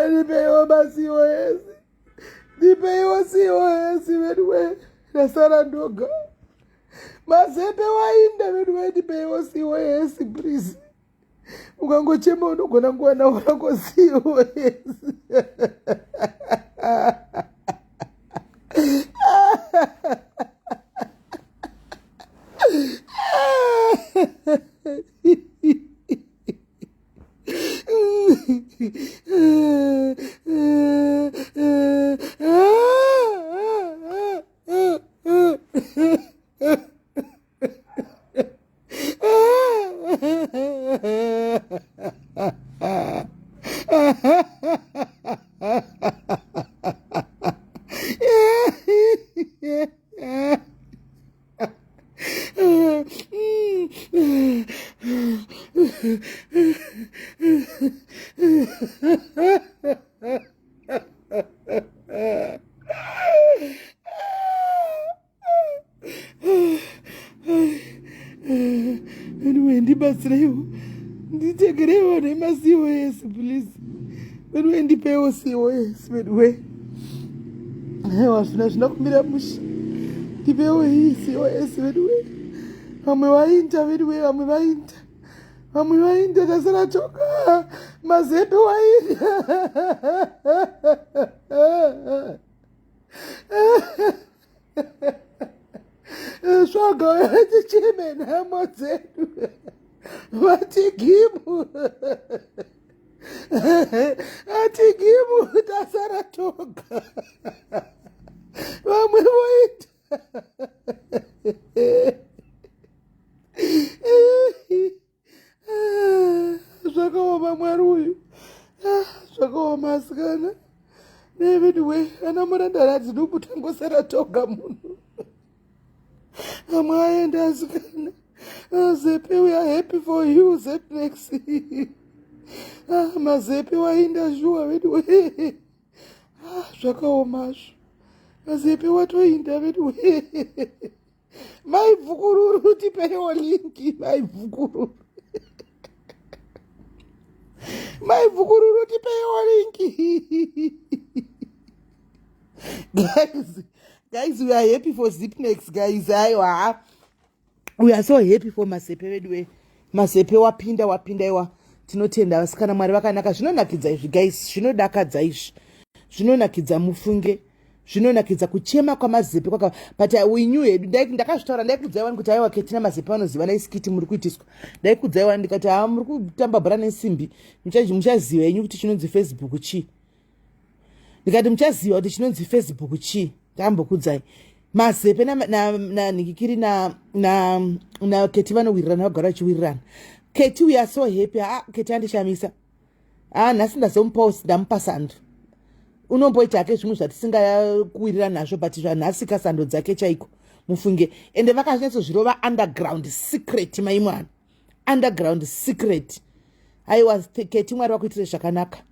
Ndipeiwo COS. Ndipeiwo COS wedwe. Nasara ndoga. Mazepe wainda wedwe ndipeiwo COS please. Ukangochema unogona kuwana wako COS. Ndibatsirewo nditegerewo nemaCOS please wedwe ndipeiwo COS wedwe zvina kumira musha ndipeiwo hii COS wedwe vamwe vainda wedwe vamwe vainda tasara toka mazepe wainda svaga vaticheme nhamo dzedu vatigimu tasara toga vamwe voita zvakaoma mwari uyu zvakaoma asikana nevedwe ana murandara dzinobutangosara toga munhu amwe aenda asikana Zepe, we are happy for you, Zepnex. Mazepe wainda jua wedwe. Zvakaoma. Mazepe watoinda wedwe. Maivhukururu tipeiwo linki, maivhukururu. Maivhukururu tipeiwo linki. Guys, we are happy for Zipnex, guys. We are so happy for mazepe wedwe. Mazepe wapinda iwa. Tinotenda vasikana mwari vakanaka. Zvinonakidza izvi guys, zvinodakadza izvi. Zvinonakidza mufunge. Zvinonakidza kuchema kwamazepe kwaka. But we knew it. Ndakazvitaura ndaikudzaiwa kuti aiwa ketina mazepe vanoziva naisikiti muri kuitiswa. Ndaikudzaiwa ndikati muri kutamba bhora nesimbi. Muchaziva yenyu kuti chinonzi Facebook chi. Ndikati muchaziva kuti chinonzi Facebook chi. Ndambokudzai. Mazepe na nikikiri na keti vanowirirana vagara vachiwirirana. Keti we are so happy. Keti andishamisa. Nhasi ndamupa sando. Unomboita hake zvimwe zvatisingakuwirirana nazvo but zvanhasi kasando dzake chaiko mufunge. Ende vakanyatso underground secret maimwana. Underground secret. Aiwa Keti mwari wakuitire zvakanaka.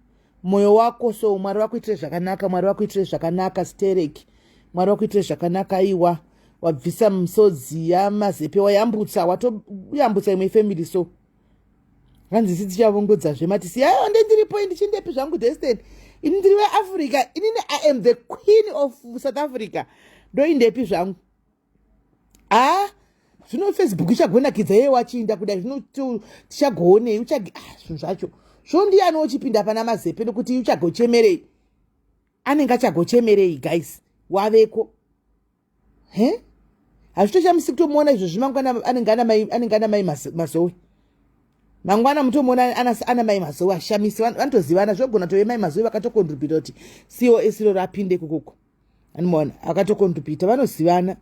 Moyo wako so mwari wakuitire zvakanaka, mwari wakuitire zvakanaka stereki. Mwari wakuitire zvakanaka aiwa. Wabvisa msodzi yamazepe wayambutsa watoyambutsa imwe family so. Hanzi tichavongodza zvemati siya ndendiripo ndichindepi zvangu destiny. Ini ndiri weAfrica, inini I am the queen of South Africa. Ndoindepi zvangu. Zvino Facebook ichagonakidza yeye wachinda kudai zvino tichagoonei zvinhu zvacho. Zvondiani ochipinda pana mazepe nokuti uchagochemerei. Anenge achagochemerei guys. Waveko. Hazvitoshamisi kutomuona izvo zvimangwana anenge ana mai mazowe. mangwana mutomona ana mai mazowa shamisi vanotozivana zvogona tove mai mazowa vakatokontribita kuti COS ro rapinde kukuko animona akatokontribita vanozivana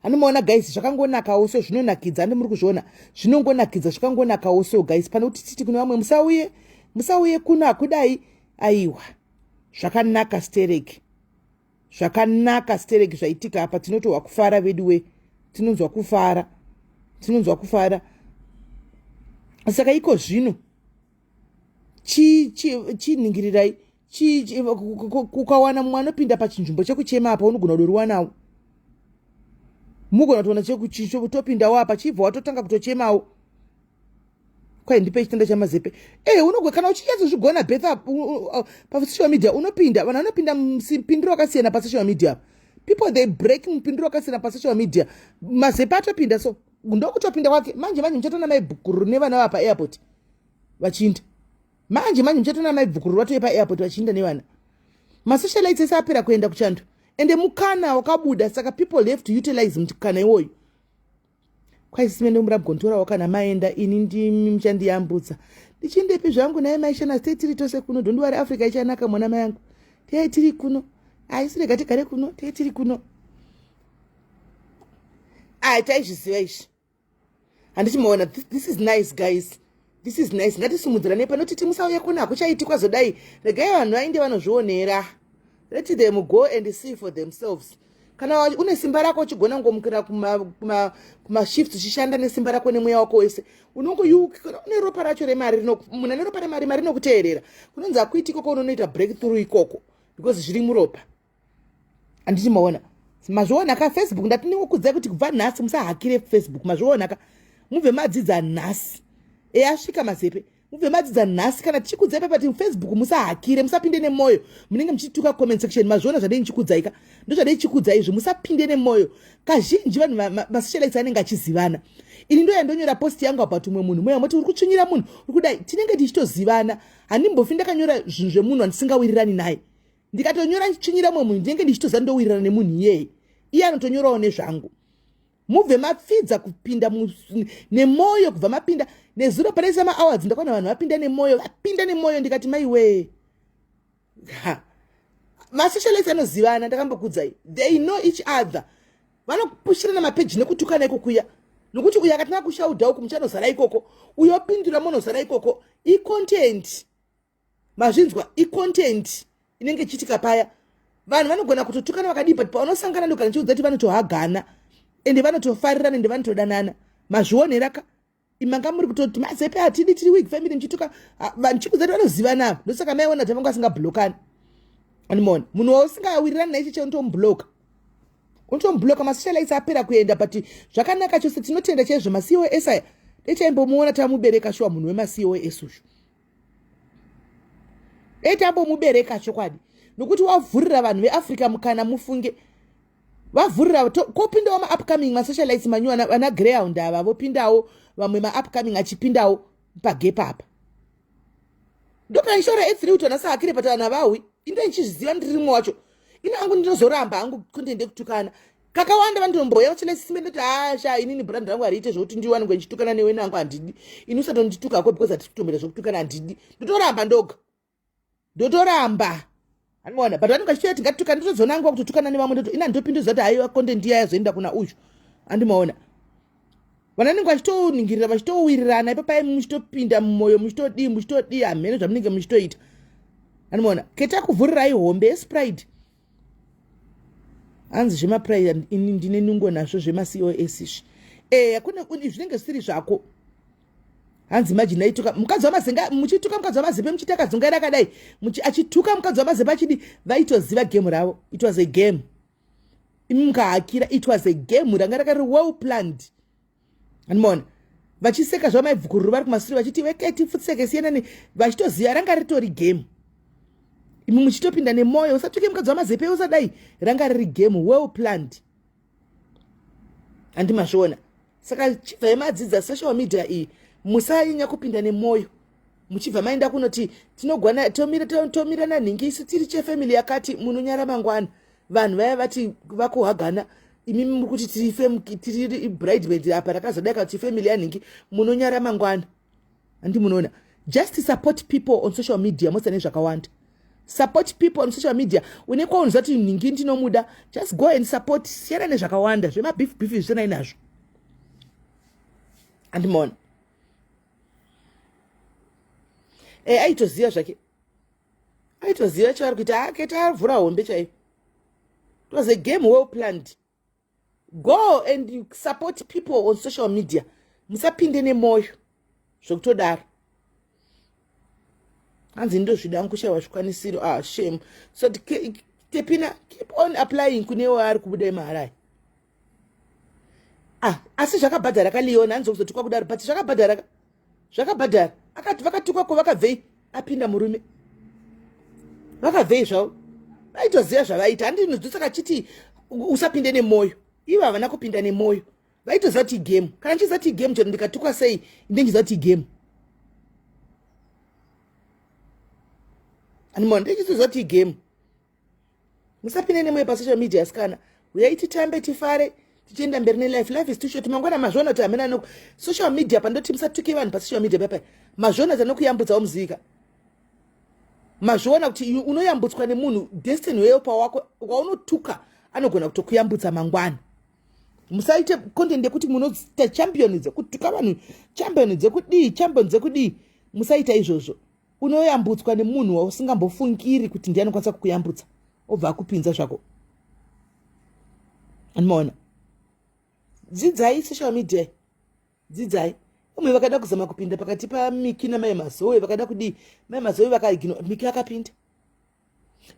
animona guys zvakangonakawo so zvinonakidza ndi muri kuzviona zvinongonakidza zvakangonakawo so guys pane kuti titi kune vamwe musauye kuna kudai aiwa zvakanaka stereki zvaitika apa tinotohwa kufara vedu we tinonzwa kufara saka iko zvino chiningirirai kukawana mumwe anopinda pachinzvimbo chekuchema apa unogona kudoriwanawo mugona kutoona chekutopindawo apa chibva watotanga kutochemawo kwai ndipe chitenda chamazepe kana uchinyatso betha pasocial media unopinda vanhu vanopinda mupindiro wakasiyana pasocial media people they break mupindiro wakasiyana pasocial media mazepe atopinda so ndokutopinda kwake manje muchatona maibhukuru nevana vapa airport vachiinda manje muchatona maibhukuru vatoye paairport vachiinda nevana masocialites ese apera kuenda kuchando ende mukana wakabuda saka people have to utilize mukana iwoyo kwaisimende murabgontorawo kana maenda ini ndimchandiyambudza ndichindepi zvangu naye maishana stay tiri tose kuno don't worry Africa ichanaka mwana mai yangu tei tiri kuno aisirega tigare kuno tei tiri kuno taizviziva izvi handichimaona this is nice guys this is nice ngatisimudzirane panotiti musauye kuno hakuchaitikwa zodai regai vanhu vainde vanozvionera let them go and see for themselves kana une simba rako uchigona ngomukira kumashifts uchishanda nesimba rako nemweya wako wese unongoyuka une ropa racho remari munhu ane ropa remari mari nokuteerera kunonzi akuiti ikoko unonoita breakthrough ikoko because zviri muropa handichimaona mazviona ka Facebook ndatinikukudzai kuti kubva nhasi musahakire Facebook mazviona ka mubve madzidza nhasi asvika mazepe mubve madzidza nhasi kana tichikudzai pati Facebook musahakire musapinde nemwoyo munenge muchituka comment section mazviona zvadei nchikudzaika ndozvadei chikudzai izvi musapinde nemwoyo kazhinji vanhu masocialites anenge achizivana ini ndo yandonyora post yangu about umwe munhu moya moti uri kutsvinyira munhu uri kudai tinenge tichitozivana handimbofi ndakanyora zvinhu zvemunhu handisingawirirani naye ndikatonyora ndichinyira mwe munhu ndinenge ndichitoza ndowirirana nemunhu iyeye iye anotonyorawo nezvangu mubve mapfidza kupinda nemwoyo kubva mapinda nezuro pane sema-hours ndakaona vanhu vapinda nemwoyo ndikati maiwe masocialites anozivana ndakambokudzai they know each other vanopushirana mapeji nekutukana ikokuya nokuti uyo akatanga kushaudha uku muchanozara ikoko uyo opindura munozara ikoko icontent mazvinzwa icontent inenge ichiitika paya vanhu vanogona kutotukana vakadii but paunosangana ndokana chiudza kuti vanotohagana ende vanotofarirana ende vanotodanana mazvioneraka imanga muri kutoti mazepe hatidi tiri weak family mchituka vanhu chikudza kuti vanozivana ndosaka maiona kuti vangu vasingablokani animona munhu wausingawirirani naichi cheunotomubloka unotomubloka masocialites apera kuenda but zvakanaka chose tinotenda chaizvo maCOS aya dechaimbomuona tamubereka shuwa munhu wemaCOS ushu tambomubereka chokwadi nokuti wavhurira vanhu veAfrica mukana mufunge vavhurira kopindawo maupcoming masocialites manyuwa vana greyhound ava vopindawo vamwe maupcoming achipindawo pagepa apa ndokanishora e3 kuti vanasahakire pati vanhu avawi inde ndichizviziva ndiri rimwe wacho ini angu ndinozoramba hangu kundende kutukana kakawanda vandomboya vachinesisimbe ndoti asha inini brand rangu hariite zvokuti ndiwaningwe ndichitukana newe nangu handidi ini usatonditukako because hatiri kutombera zvokutukana handidi ndotoramba ndotoramba anoona but vanenge vachiuya kuti ngatitukane ndotozonangwa kutotukana nevamwe ndoti ina ndopinduza kuti haiwa content iya yazoenda kuna uyu andimaona vananenge vachitoningirira vachitowirirana ipapai muchitopinda mumwoyo muchitodii hamene zvamunenge muchitoita andimaona keta kuvhurirai hombe yespride hanzi zvemapride ini ndine nungo nazvo zvemaCOS izvi hakuna zvinenge zvisiri zvako hanzi imagine aituka mukadzi wamazenga muchituka mukadzi wamazepe muchitaka dzungaira akadai achituka mukadzi wamazepe achidi vaitoziva game ravo it was a game imi mukahakira it was a game ranga rakari well planned animona vachiseka zvamaibvukururu vari kumasuri vachiti weketi futseke siyenani vachitoziva ranga ritori game imi muchitopinda nemwoyo usatuke mukadzi wamazepe usadai ranga riri game well planned handimazviona saka chibva madzidza social media iyi musanyanya kupinda nemwoyo muchibva maenda kunoti tinogwana tomirana nhingi isu tiri chefamily yakati munonyara mangwana vanhu vaya vati vakuhagana imi muri kuti tiri bridesmaid apa rakazodaka kuti family yanhingi munonyara mangwana Andi munoona. Just support people on social media. Most zvakawanda. Support people on social media. Unekwa unzati ningi ndinomuda. Just go and support. Siyana nezvakawanda. Zvema beef zvona inazvo. Andi munoona. Aitoziva zvake. Aitoziva chavari kuita aketa avhura hombe chaiyo. It was a game well planned. Go and support people on social media. Musapinde nemoyo. Zvokutodaro. Hanzi ndozvida kushayiwa zvikwanisiro. Shame. So Tepina, keep on applying kunewo ari kubuda mari. Asi zvakabhadhara kaliona hanzi kuzotukwa kudaro but zvakabhadhara. Zvakabhadhara. Akati vakatukwa vakabvei apinda murume. Vakabvei zvavo. Vaitoziva zvavaita. Handinodzosaka chiti usapinde nemoyo. Ivo havana kupinda nemoyo. Vaitoziva kuti game. Kana ndichiziva kuti game chero ndikatukwa sei ndingiziva kuti game. Animon ndichiziva kuti game. Musapinde nemoyo pasocial media asikana. Uyai titambe tifare. Tichienda mberi nelife. Life is too short. Mangwana mazvona kuti hamena no social media pandoti musatuke vanhu pasocial media pepe. Mazvona zanokuyambudzawo muzika. Mazvona kuti unoyambutswa nemunhu destiny weyo pawako waunotuka anogona kutokuyambutsa mangwana. Musaite content yekuti munoita champion dzekutuka vanhu, champion dzekudii. Musaita izvozvo. Unoyambutswa nemunhu wausingambofungiri kuti ndiye anokwanisa kukuyambutsa. Obva akupinza zvako. Anoona. Dzidzai social media. Dzidzai. Umwe vakada kuzama kupinda pakati paMiki naMai Mazoe vakada kudii. Mai Mazoe vakaignore. Miki akapinda.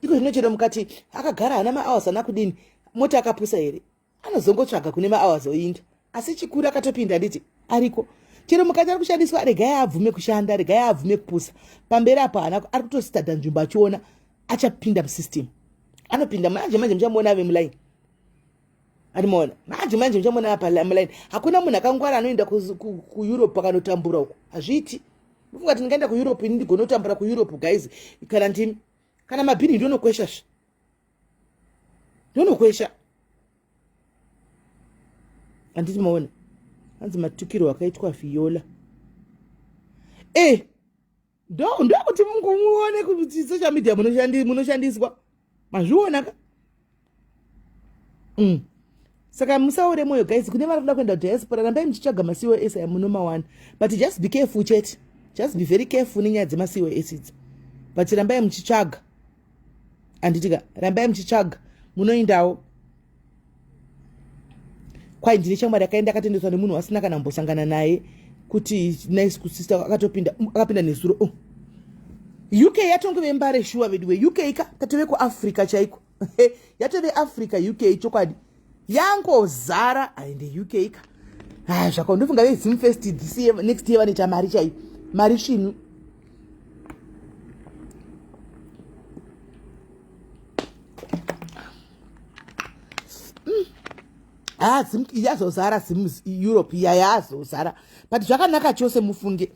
Iko zvinochera mukati akagara ana ma-hours ana kudini. Mota akapusa here. Anozongotsvaga kune ma-hours oinda. Asi chikuru akatopinda nditi ariko. Chero mukati ari kushandiswa regai abvume kushanda, regai abvume kupusa. Pamberi apa ari kutositadha nzvimbo achiona achapinda musystem. Anopinda manje muchamuona ave muline. Animona. Manje muchamuona apa muline. Hakuna munhu akangwara anoenda ku Europe akanotambura uko. Hazviti. Mufunga kuti ndingaenda ku Europe ndigonotambura ku Europe guys. Kana ndimi kana mabhini ndonokwesha. Ndonokwesha. Anditi maona. Hanzi matukiro akaitwa Viola. Ndo kuti mungomuone kuti social media munoshandiswa. Mazviona ka? Saka musaure moyo guys, kune vari kuda kuenda diaspora rambai muchitsvaga ma-COS amunomawana. But just be careful chat. Just be very careful nenyaya dzema-COS idzi. But rambai muchitsvaga. Anditika rambai muchitsvaga munoindawo. Kwai ndine shamwari akaenda akatendeswa nemunhu asina kana mbosangana naye kuti nice kusista akapinda nezuro. UK yatongove mbare shuwa vedwe. UK ka tatove ku Africa chaiko. Yatove Africa UK chokwadi. Yango zara aende UK ka. Zvakondofunga ve Zimfest this year next year vane chamari chai. Mari shinu. Yazozara sims Europe yazozara. But zvakanaka chose mufunge.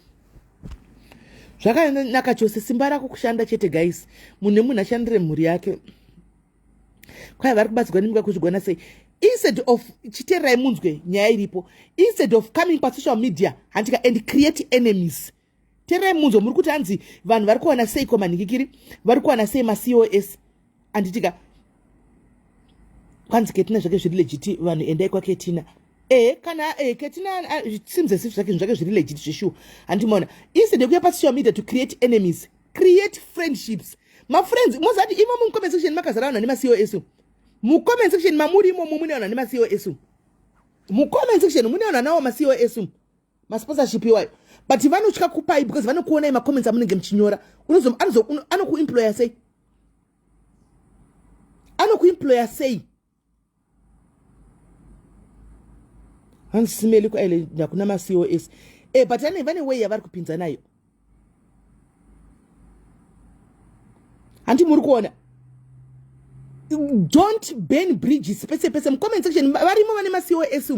Zvakanaka chose simba rako kushanda chete guys. Munhu ashandire mhuri yake. Kwai vari kubatsirwa nemuka kuzvigona sei. Instead of chiterai munzwe nyaya iripo. Instead of coming pa social media handika and create enemies. Terai munzwe muri kuti hanzi vanhu vari kuwana sei komanikikiri. Vari kuwana sei ma-COS. Anditika kwanzi Ketina zvake zviri legit vanhu endai kwa Ketina. Kana Ketina seems as if zvake zviri legit zveshuwa. Andimona. Instead of kuya pa social media to create enemies, create friendships. My friends, mozati imo mu comment section makazarauna nema COS. Mu comment section mamuri imo muneona nema COS. Mu comment section muneona nawo ma COS. Ma sponsorship iwayo. But vanotya kupai because vanokuona ima comments amunenge mchinyora. Anoku employer say. Anoku employer say. SIS MELLY kwaile nakuna ma-COS. But vane way yavari kupinza nayo. Anti muri kuona. Don't burn bridges. Pese comment section varimo vane ma-COS.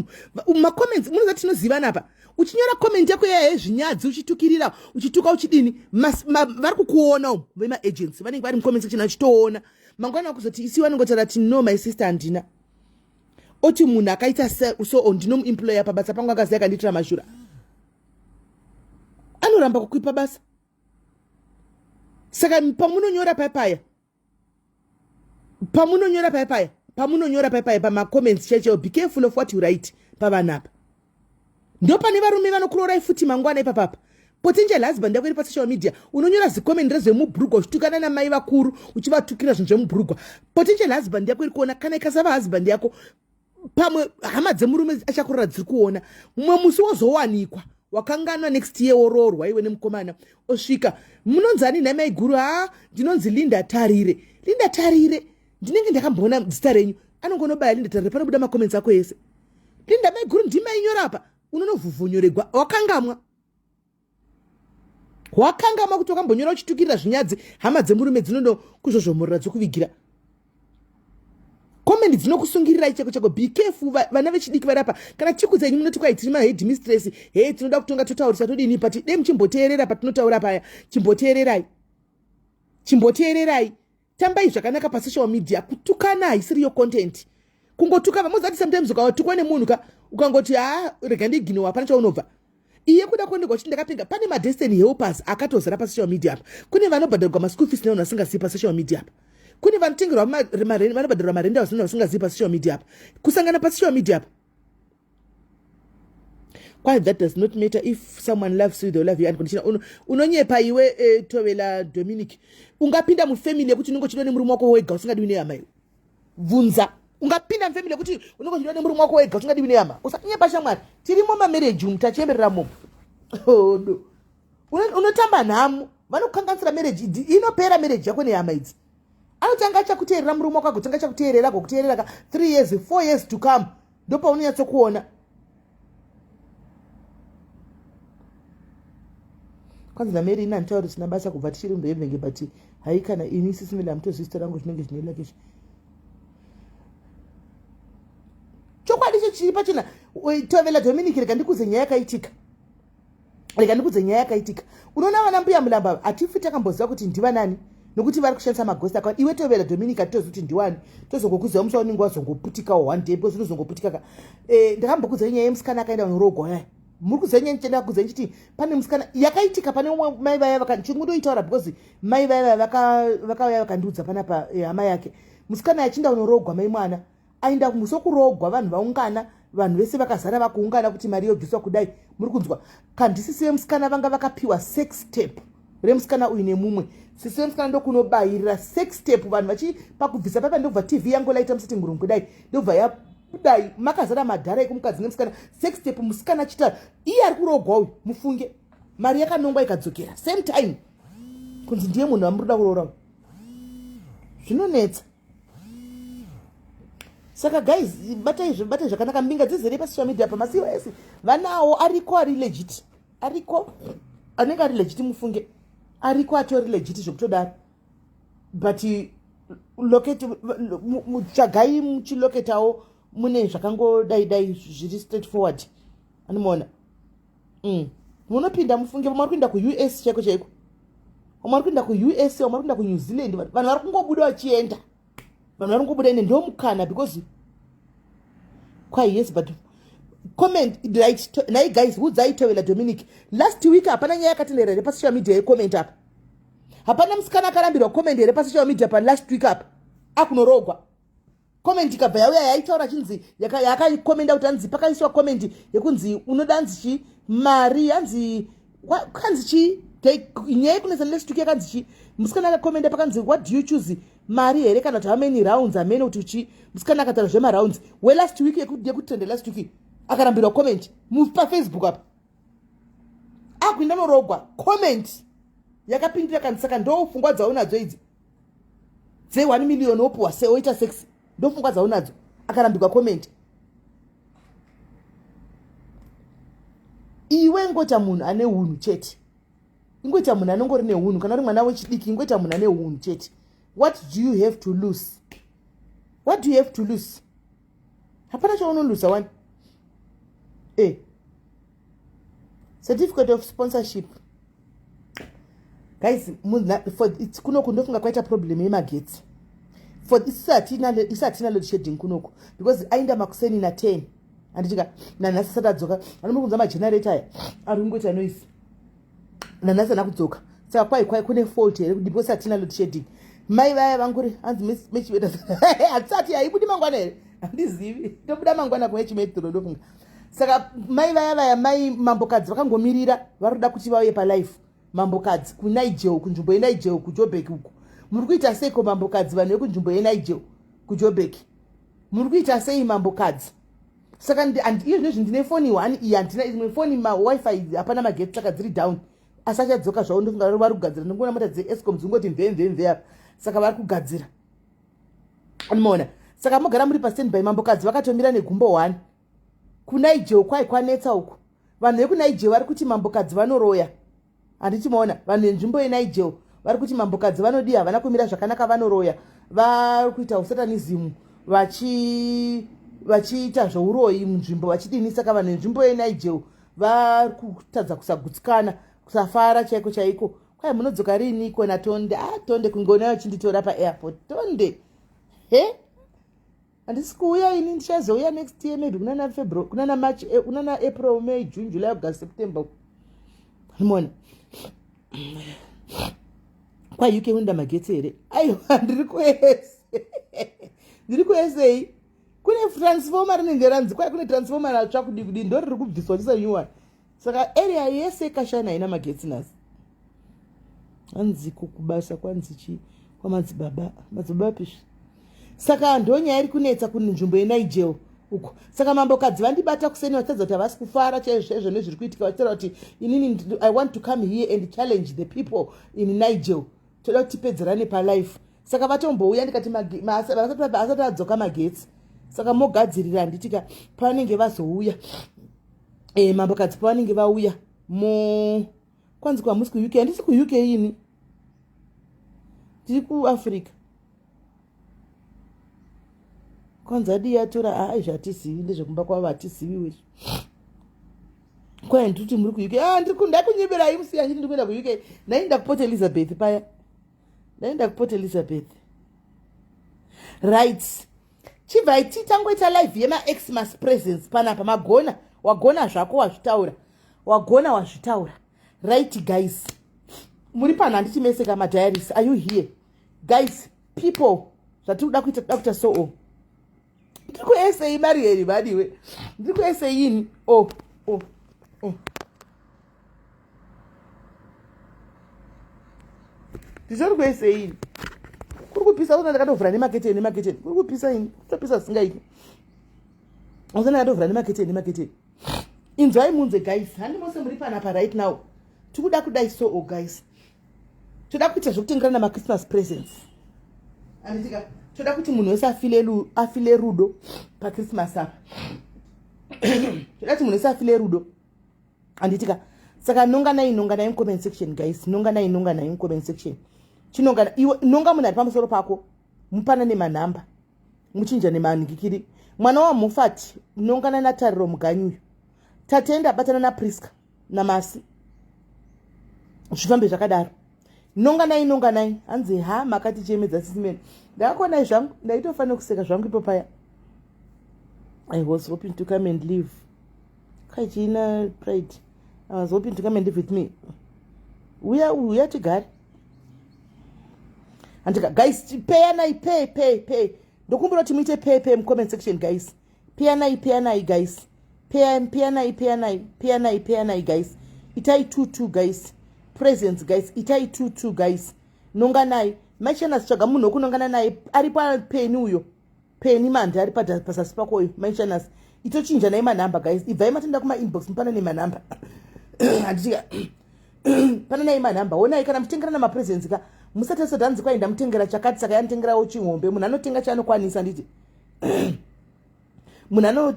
Ma comments munozati tinoziva napa. Uchinyora comment yako yezvinyadzi uchitukirira, uchituka uchidini, vari kukuona vema agents. Vanenge vari mu comment section achitoona. Mangwana kuzoti isi vanongotara kuti no my sister andina. Oti munhu akaita so ndinomuemployer pabasa pangu akaziya kanditira mashura. anoramba kukuipa basa. Saka pamunonyora paya pama comments cheche, be careful of what you write pavanapa. Ndo pane varume vanokurorai futi mangwana ipapapa. Potential husband yako iri pasocial media unonyora zikomenti rezvemubhurugwa uchitukana namai vakuru uchivatukira zvinhu zvemubhurugwa. Potential husband yako iri kuona kana ikasava husband yako pamwe hama dzemurume achakurora dziri kuona mumwe musi wozowanikwa wakanganwa next year oroorwa iwe nemukomana osvika munonzani namai guru ndinonzi Linda Tarire ndinenge ndakamboona zita renyu anongonobaya Linda Tarire panobuda makoments ako ese. Linda mai guru ndimainyorapa unonovhuvhunyoregwa wakangamwa kuti wakambonyora uchitukirira zvinyadzi hama dzemurume dzinondo kuzvozvomorora dzokuvigira. Comment dzinokusungirirai cheko. Be careful vana vechidiki varapa. Kana chiku dzenyu munoti kwai tiri head mistress, tinoda kutonga totaurisa todini pati dei muchimboteerera patinotaura paya. Chimboteererai. Tambai zvakanaka pasocial media kutukana haisiri yo content. Kungotuka muzati sometimes ukawatukwa nemunhu ukangoti rega ndigino hapana chaunobva. Iye kuda kuonekwa kuti ndakapinga pane ma destiny helpers akatozara pasocial media apa. Kune vanobhadharwa ma school fees nevanhu vasingasiyi pasocial media apa. Kune vanotengerwa vanobhadharwa marenda vasina vasingazivi pasocial media apa. Kusangana pasocial media apa. Quite that does not matter. If someone loves you, they love you unconditionally. Unonyepa iwe Tovela Dominic. Ungapinda mu family yekuti unongo chidone murume wako wega usingadiwi nehama iwe. Vunza. Ungapinda mu family yekuti unongo chidone murume wako wega usingadiwi nehama. Usanyepa shamwari. Tirimo ma marriage mutachemberera mo. No. Unotamba nhamu. Vanokanganisira marriage inopera marriage yako nehama idzi. Anotanga chakuteerera murume wako agotanga chakuteerera gokuteerera 3 years 4 years to come. Ndopa unonyatso kuona. Kwanza na Mary ina ntauri sina basa kubva tichiri mbevenge but haikana ini SIS MELLY amutozviita rangu zvinenge zvinoela kesho. Chokwadi chiri pachona Tovela Dominic rega ndikuze nyaya yakaitika. Unoona vana mbuya mulamba atifi takamboziva kuti ndiva nani nokuti vari kushandisa maghost account. Iwe Tovela Dominic atitoziva kuti ndiwani tozokukuziva musi waunenge wazongoputika one day because unozongoputika ndakambokuziva nyaya yemusikana akaenda kunorogwa yaya. Muri kuzenya nchenda kuzenya chiti pane musikana yakaitika pane mai vaya vakandiitaura because mai vaya vakauya vakandiudza panapa hama yake musikana yachinda unorogwa mai mwana aenda musokurogwa vanhu vaungana vanhu vese vakazara vakuungana kuti mari yobviswa kudai. Muri kunzwa kandisisi vemusikana vanga vakapiwa sex tape remusikana uyu nemumwe. Sisi vemusikana ndokunobayirira sex tape vanhu vachipakubvisa papa ndobva TV yangu laita musitting room kudai ndobva kudai makazara madhara ekumukadzi nemusikana sex tape musikana chita iye ari kurogwa uyu mufunge mari yakanongwa ikadzokera same time kunzi ndiye munhu amuruda kuroora zvinonetsa. Saka guys batai zvakanaka mbinga dzizere pasocial media pamasiwa ese vanawo ariko ari legit ariko anenge ari legit mufunge ariko atori legit zvokutodaro but locate muchagai muchiloketawo mune zvakangodai zviri straight forward anomuona. Munopinda mufunge vamari kuenda ku-US chaiko vamari kuenda ku-US vamari kuenda ku-New Zealand vanhu vari kungobuda vachienda vanhu vari kungobuda ende ndo mukana because quite yes but comment like nai guys udzai Tovela Dominic last week hapana nyaya yakatenderera here pasocial media yecomment apa hapana musikana akarambirwa comment here pasocial media pa last week apa akunorogwa comment ikabva yauya yaitaura chinzi yakaikomenda kuti anzi pakaiswa comment yekunzi unoda anzi chi mari anzi kanzi chi nyaya kunesa last week yakanzi chi musikana akakomenda pakanzi what do you choose mari here kana kuti how many rounds amene kuti chi musikana akataura zvemarounds we last week yekutende last week akarambirwa comment pa Facebook apa akuinda norogwa comment yakapindira kanzi saka ndofungwa dzaunadzo idzi dze 1 million opuwa oita sex ndofungwa dzaunadzo akarambirwa comment. Iwe ngoita munhu ane hunhu chete ingoita munhu anongori nehunhu kana uri mwana wechidiki ingoita munhu ane hunhu chete. What do you have to lose? What do you have to lose? Hapana chaunoluza wani certificate of sponsorship guys for it's kunoku ndofunga kwaita problem yemagetsi for isatina load shedding kunoku because ainda makuseni na 10 andichika nanhasi sata dzoka anomukunza magenerator aya ari kungoita noise nanhasi ana kudzoka saka kwai kune fault here because hatina load shedding. Mai vaya vanguri hanzi mechibeta hatisati haibudi mangwana here handizivi tobuda mangwana kumwe chimetro ndofunga. Saka mai vaya mai mambokadzi vakangomirira vari kuda kuti vauye palife. Mambokadzi kuNiger kunzvimbo yeNiger kuJoburg uko muri kuita seiko mambokadzi vanhu vekunzvimbo yeNiger kuJoburg muri kuita sei mambokadzi. Saka izvezvi ndine foni 1 iyi handina imwe foni mawifi hapana magetsi saka dziri down asachadzoka zvavo ndofunga vari kugadzira ndingoona mota dzeEscom dzingoti mvemvemve apa saka vari kugadzira unoona. Saka mogara muri pastandby mambokadzi vakatomira negumbo 1 kuNiger kwai kwanetsa uko vanhu vekuNiger vari kuti mambokadzi vanoroya handichimaona vanhu venzvimbo yeNiger vari kuti mambokadzi vanodii havana kumira zvakanaka vanoroya vari kuita usatanism vachiita zvouroyi munzvimbo vachidini. Saka vanhu venzvimbo yeNiger vari kutadza kusagutsikana kusafara chaiko chaiko. Kwai munodzoka riiniko naTonde? Tonde kungonayo chinditora paairport Tonde handisi kuuya ini ndichazouya next year maybe kunana February kunana March kunana April May June July August September unoona. Kwa UK unda magetsi here aiwa ndiri kuesei kune transformer rinenge ranzi kwai kune transformer ratsva kudi ndo riri kubviswa chisa new one. Saka area yese kashana ina magetsi nasi hanzi kukubasa kwanzi chi kwamadzibaba pishi. Saka ndonya iri kunetsa kune nzvimbo yeNiger uko. Saka mambokadzi vandibata kuseni vatadza kuti havasi kufara chaizvo nezviri kuitika vatera kuti inini I want to come here and challenge the people in Niger toda kuti tipedzerane palife. Saka vatombouya ndikati vasati adzoka magetsi saka mogadzirira nditika pavanenge vazouya mambokadzi pavanenge vauya kwanzi kwamusi kuUK handisi kuUK ini ndiri kuAfrica kwanzi adi yatora zvatisivi ndezvekumba kwavo hatisivi wezvo kwai ndiri kuti muri kuUK ndakunyeberai musiya chiti ndiri kuenda kuUK ndaenda kuport Elizabeth paya ndaenda kuport Elizabeth right. Chibvai titangoita live yemaXmas presence panapa wagona zvako wazvitaura right guys. Muri pano handichimeseka madiaries are you here guys people zvatiri kuda kuita so ndiri kuSA Marieri vadiwe ndiri kuSA ini ndizori kuSA ini kuri kupisa usana ndakatovhura nemaketeni kuri kupisa ini kutopisa singaiki usana ndakatovhura nemaketeni inzwai munzwe guys handimose muri panapa right now tikuda kudai so guys toda kuita zvekutengerana maChristmas presents anditika toda kuti munhu wese afile rudo paChristmas apa toda kuti munhu wese afile rudo anditika. Saka nonganai comment section guys nonganai comment section chinongana iwe nonga munhu ari pamusoro pako mupana nemanhamba muchinja nemanhingikiri mwana wamufati nongana natariro muganyu uyu tatenda batana naPriska namasi zvifambe zvakadaro nonganai hanzi makati chemedza sisimeni ndakakonai zvangu ndaitofanira kuseka zvangu ipo paya. I was hoping to come and live kachina pride I was hoping to come and live with me uya tigare andika guys pay ndokumbura kuti muite pay mu comment section guys pay guys pay guys itai 22 guys presents guys itai 22 guys nonganai machana sitsvaga munhu wokunongana naye ari papeni uyo peni mandi ari pasasi pako uyo machana itochinja naye manhamba guys ibvai matenda kuma inbox mupana nemanhamba handitika pana naye manhamba onai kana mutengerana mapresents ka musati sodanzi kwaenda mutengera chakati saka yanotengerawo chihombe munhu anotenga chaanokwanisa nditi munhu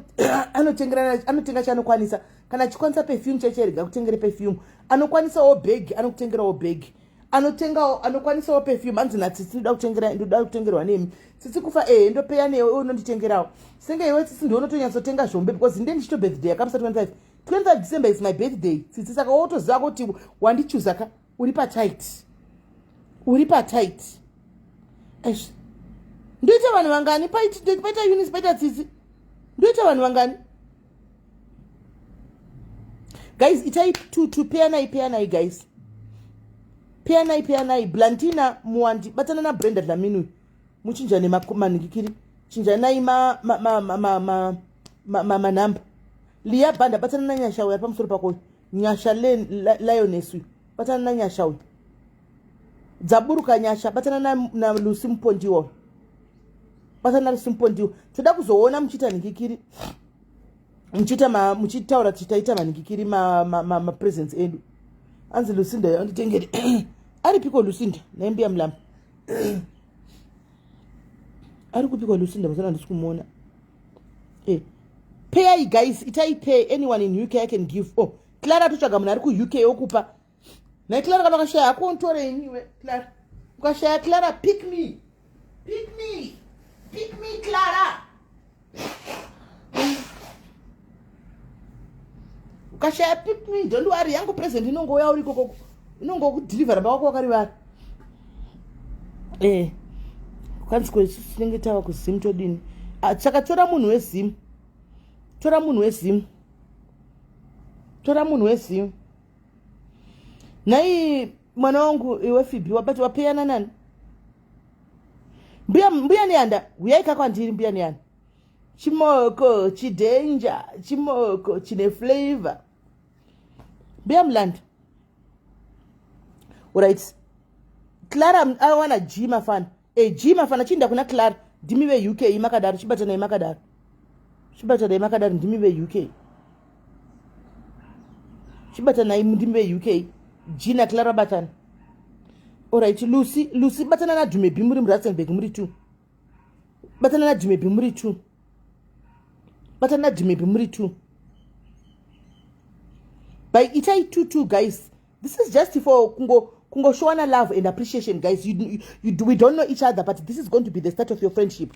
anotenga chaanokwanisa kana chikwanisa perfume checherega kutengere perfume anokwanisawo bag anokutengerawo bag anokwanisawo perfume hanzi natsitsi ndoda kutengerwa nemi tsitsi kufa ndopeya newe unonditengerawo senge iwe tsitsi ndionotonyatsotenga zvombe because ndie ndichito birthday yakamusa 25 December is my birthday tsitsi saka wotoziva kuti wandichuza ka uri patight ndoita vanhu vangani paita Eunice paita tsitsi ndoita vanhu vangani guys itai to pay nai guys Peanai, Blantina, Muandi, Batanana Brenda Laminu, Muchinja Manikiri, Chinjanai Manamp, Lia Banda, Batananya Shaw, Pam Surpaco, Nyasha Lionessu, Batananya Shaw, Zaburuka Nyasha, Batana Lusim Pondio, Batana Simpondio, Tudakuzo, Mchita Nikiri, Mchita or Chitaita Manikiri, my presence. Anzi Lucinda yanditengere ari piko Lucinda naimbi amlam ari kupiko Lucinda masana ndisikumona pay guys pay anyone in UK I can give. Oh Clara tuchaga muna ari ku UK okupa na Clara kana kashaya akontore inyiwe Clara ukashaya Clara pick me Clara Kasha pick me, don't worry, yangu present inongo ya uri koko inongo deliver ba wako kariba kanzi kwe sinengetawa ku sim todini saka tora munhu wesim nai mwana wangu iwe Fibi wapati wapeyana nani mbuya nianda uyaika kwandiri mbuya nianda chimoko chidanger chimoko chine flavor Biamland. Alright. Clara I want a Jima fan. Jima fan achinda kuna Clara dimiwe UK imakadar chibata na imakadar. Chibata na imakadar dimiwe UK. Chibata na dimiwe UK. Jina Clara batan. Alright, Lucy batana na dume bimuri mratsenbeg muri tu. Batana na dume bimuri tu. Batana na dume bimuri tu. By itai two guys, this is just for kungo showing love and appreciation, guys. We don't know each other, but this is going to be the start of your friendship.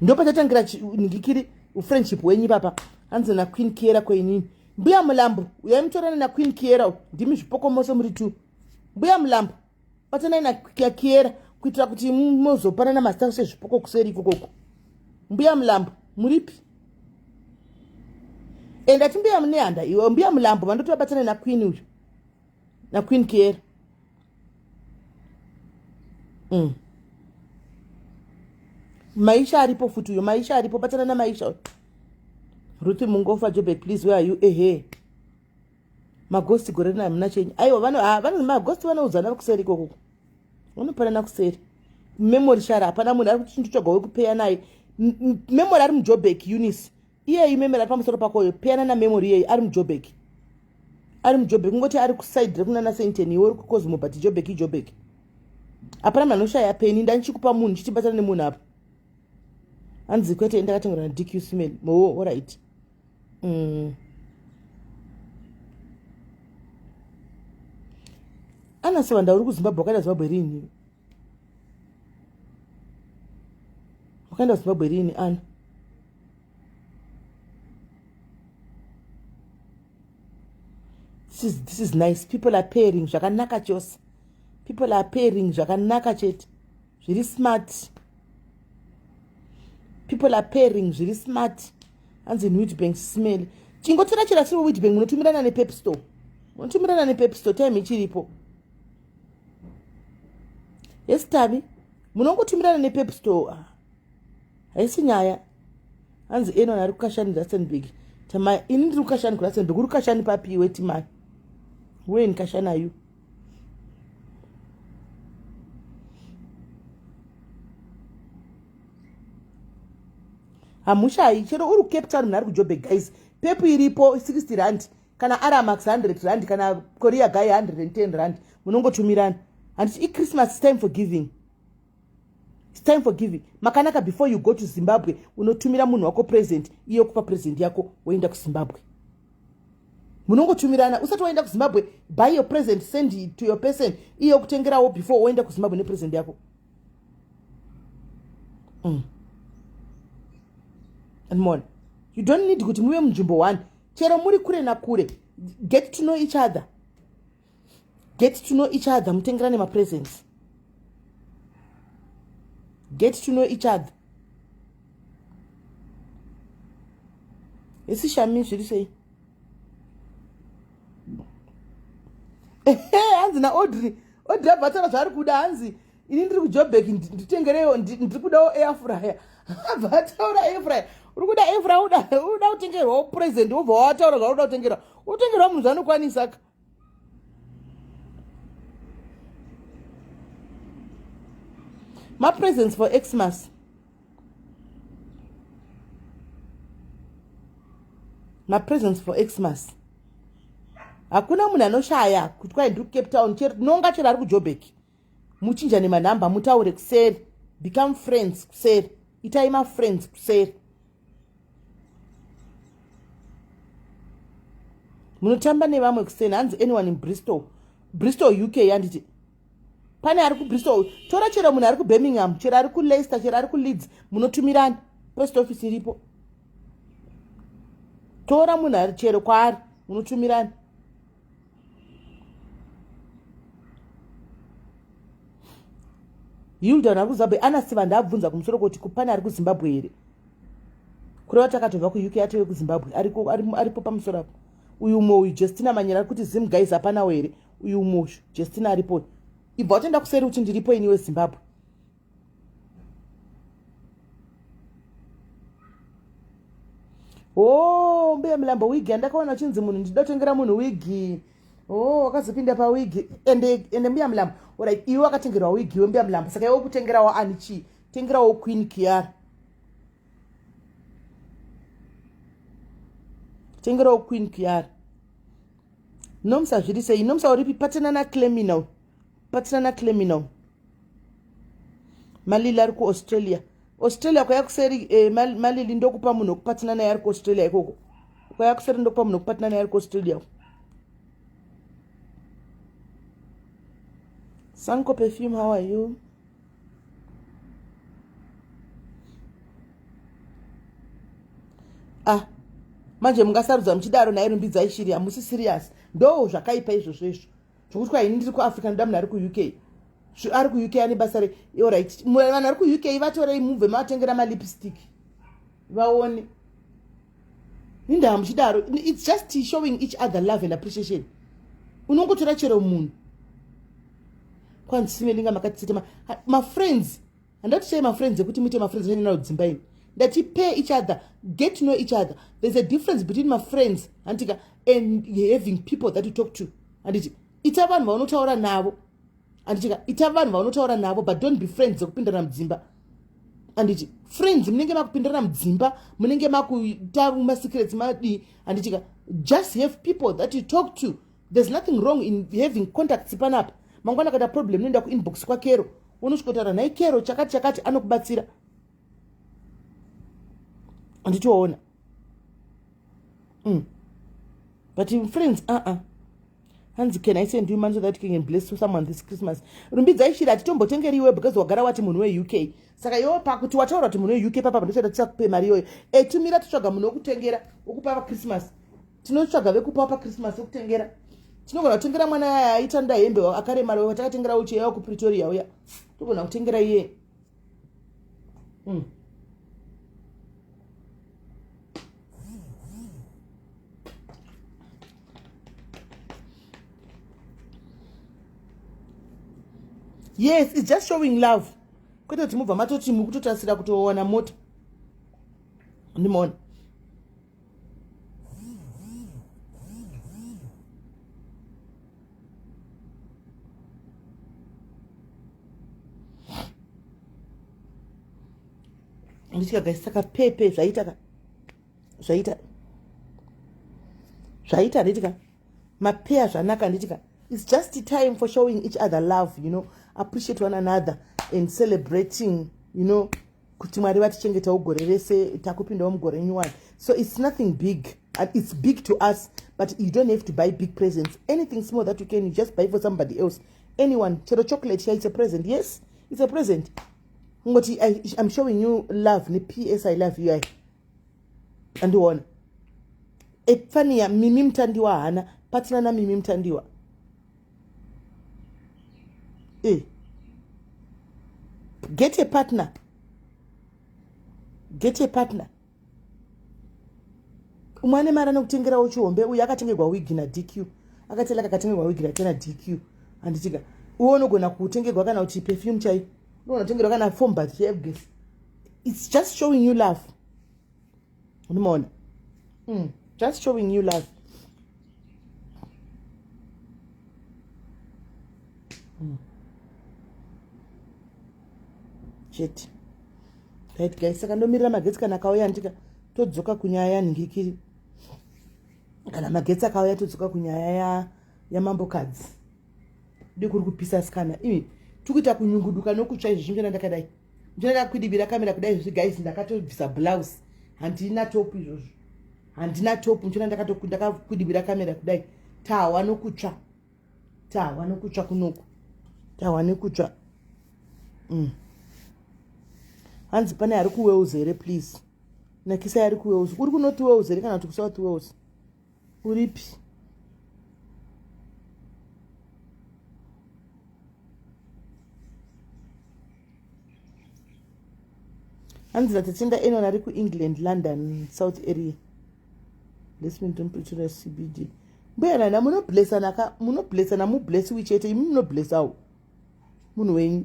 Ndo patatangira ngikiri friendship wenyi papa. Anze na Queen Kiera kwa inini. Mbuya mlambo, uyamtorana na Queen Kiera, ndimi zvipoko moso muri tu. Mbuya mlambo, patana na Kiera kuitira kuti mozo pana na master se zvipoko kuseri kokoko. Mbuya mlambo, muripi? And atimbiya mneanda iwe mbiya mlambo mandoto batana na Queen uyu na Queen Kiera maisha aripo futu yo maisha aripo batana na maisha Ruthi Mungofa Jobe please where are you magosti gorena mna chenyi ayo vano magosti vanouzana kuseri kokoko unopana na kuseri memory shara apana munhu ari kuti chintu chogawe kupeya naye memory ari muJobek Eunice iye imemera pamusoro pako peyana na memory ye ari muJobek ngoti ari kuside kuna na senteni iwe ku Cosmo but Jobek apana manoshaya peni ndanchikupa munhu chichibatana nemunhu apa anzi kwete ndakatengera na DQ Smell mo alright ana sewanda uri kuZimbabwe wakaenda Zimbabwe rini wakaenda Zimbabwe rini ana This is nice. People are pairing. Zvakanaka chose. People are pairing. Zvakanaka chete. Zviri smart. People are pairing. Zviri smart. Hands in Wheatbank smell. Chingotora chira chiri Wheatbank. Munotumirana ne Pep Store. Munotumirana ne Pep Store. Time ichiripo. Yes, Tabi. Munongotumirana ne Pep Store. Haisi nyaya. Hands eno na rukashani Rustenburg. Tama ini rukashani ku Rustenburg. Rukashani papi weti man. When kashana you amushai chero uri Cape Town munari kuJobek guys pepu iripo 60 rand kana Aramax 100 rand kana Korea guy 110 rand munongotumirana and it's Christmas time for giving. It's time for giving. Makanaka before you go to Zimbabwe unotumira munhu wako present iyo kupa present yako woenda ku Zimbabwe. Munongotumirana usati waenda ku Zimbabwe buy your present send it to your person iyo kutengerawo before waenda ku Zimbabwe ne present yako. And more. You don't need kuti muwe munzvimbo one. Chero muri kure na kure. Get to know each other. Get to know each other. Mutengerane ma presents. Get to know each other. Esi shami zviri sei? hanzi naAudrey abva taura zvaari kuda hanzi ini ndiri kuJoburg nditengereyo ndiri kudawo air fryer abva ataura air fryer uri kuda air fryer uda kutengerwawo present wobva wataura zvauri kuda kutengerwa utengerwa munhu zvanokwanisa ka ma-presents for Xmas. Ma-presents for Xmas. Hakuna munhu anoshaya kuti kwai ndiri kuCape Town nonga chero ari kuJoburg. Muchinjane manhamba mutaure kuseri. Become friends kuseri. Itai ma-friends kuseri. Munotamba nevamwe kuseri. Hanzi anyone in Bristol UK yanditi. Pane ari kuBristol, tora chero munhu ari kuBirmingham, chero ari kuLeicester, chero ari kuLeeds, munotumirana post office iripo. Tora munhu ari chero kwaari, munotumirana. Hilda ari kuZimbabwe, ana Siva ndabvunza kumusoro kuti kupana ari kuZimbabwe here. Kureva takatobva kuUK atove kuZimbabwe, aripo pamusoro apo. Uyu mumwe Justina Manyera ari kuti Zim guys hapanawo here. Uyu mumwe Justina aripo. Ibva watenda kuseri kuti ndiripo iniwe Zimbabwe. Oh, mbeya milambo wigi andakaona chinzi munhu ndida kutengera munhu wigi. Oh, wakazopinda pawigi ende mbeya milambo. Alright, iwe wakatengerwa wigi iwe mbeya milambo. Saka iwe kutengerawo anichi, tengerawo Queen Kiara. Tengerawo Queen Kiara. Nomsa zviri sei, nomsa uripi patana na Cleminal. Patana Cleminal. Malili ari kuAustralia. Australia kwaya kuseri Malili ndokupa munhu kupatana naye ari kuAustralia ikoko. Kwaya kuseri ndokupa munhu kupatana naye ari kuAustralia. Sanko Perfume, how are you? Manje mungasarudza muchidaro naye rumbidzai shiri hamusi serious. Ndo zvakaipa izvozvo. Zvokuti kwa ini ndiri kuAfrica ndoda munhu ari kuUK. Ari kuUK ane basa alright. Vanhu ari kuUK vatorei mubve matengera malipstick. Vaone. Ninda muchidaro. It's just showing each other love and appreciation. Unongotora chero munhu. Kwanzi simelinga makatitema. My friends. Handati say my friends ekuti muite my friends nina udzimba ini. That you pay each other, get to know each other. There's a difference between my friends and having people that you talk to. And ita vanhu vaunotaura navo. Andichika ita vanhu vaunotaura navo, but don't be friends dzekupindirana mudzimba. Andichi friends munenge makupindirana mudzimba, munenge makuita secrets madi. Andichika just have people that you talk to. There's nothing wrong in having contacts panapa. Mangwana kada problem noenda kuinbox kwa Kero. Unosvikotaura naye Kero chakati anokubatsira. Anditoona. But in friends, Hands, can I send you money so that you can bless someone this Christmas? Rumbidzai shiri atitombotengerwa because wagara wati munhu weUK. Saka iwe pakuti wataura kuti munhu weUK papa ndochada tisakupe mari iyoyo. Tumira titsvaga munhu wokutengera wokupa pa Christmas. Tinotsvaga vekupa pa Christmas wokutengera. Tinogona kutengera mwana yaya aita nda hembe akaremara watakatengera uchi yao ku Pretoria uya. Togona kutengera iye. Yes, it's just showing love. Kwete kuti mubva matoti mukutotasira kutoona mota. Ndimona. Ndichika guys saka pepe zvaita ndichika mapea zvanaka ndichika. It's just the time for showing each other love, you know, appreciate one another and celebrating, you know, kuti Mwari vatichengeta ugore rese takupindawo mugore nyuwani. So it's nothing big, and it's big to us, but you don't have to buy big presents. Anything small that you can, you just buy for somebody else. Anyone, chero chocolate here, it's a present. Yes, it's a present. I'm showing you love, ni PS I love you. And one. Epfania mimi mtandiwa hana, partner na mimi mtandiwa. Get a partner. Get a partner. Umane mara nokutengera uchombe uyu akatengerwa wig na DQ. Akatela akatengerwa wig na tena DQ. handitika uonogona kutengerwa kana kuti perfume chai unogona kutengerwa kana foam bath yegesi. It's just showing you love. Unomaona? Just showing you love. Cheti. Right guys, saka ndomirira magetsi kana akauya ndika todzoka kunyaya yanhingikiri. Kana magetsi akauya todzoka kunyaya yamambokadzi. Ndikuri kupisa sikana. Imi tukuita kunyunguduka nokutsva izvi zvimwe ndakadai. Ndakakwidibira kamera kudai izvi guys ndakatobvisa blouse. Handina top izvozvo. Handina top ndakakwidibira kamera kudai. Tawa nokutsva. Tawa nokutsva kunoku. Tawa nokutsva. Hanzi pane ari kuweuza here please. Nakisa ari kuweuza. Uri kunoti weuza here kana kuti kusauti weuza? Uripi? Hanzi tatenda eno ari kuEngland, London, South area. Investment temperature CBD. Mbuyana na munoblessana mubless wichete imi munoblessawo. Munhu wenyu.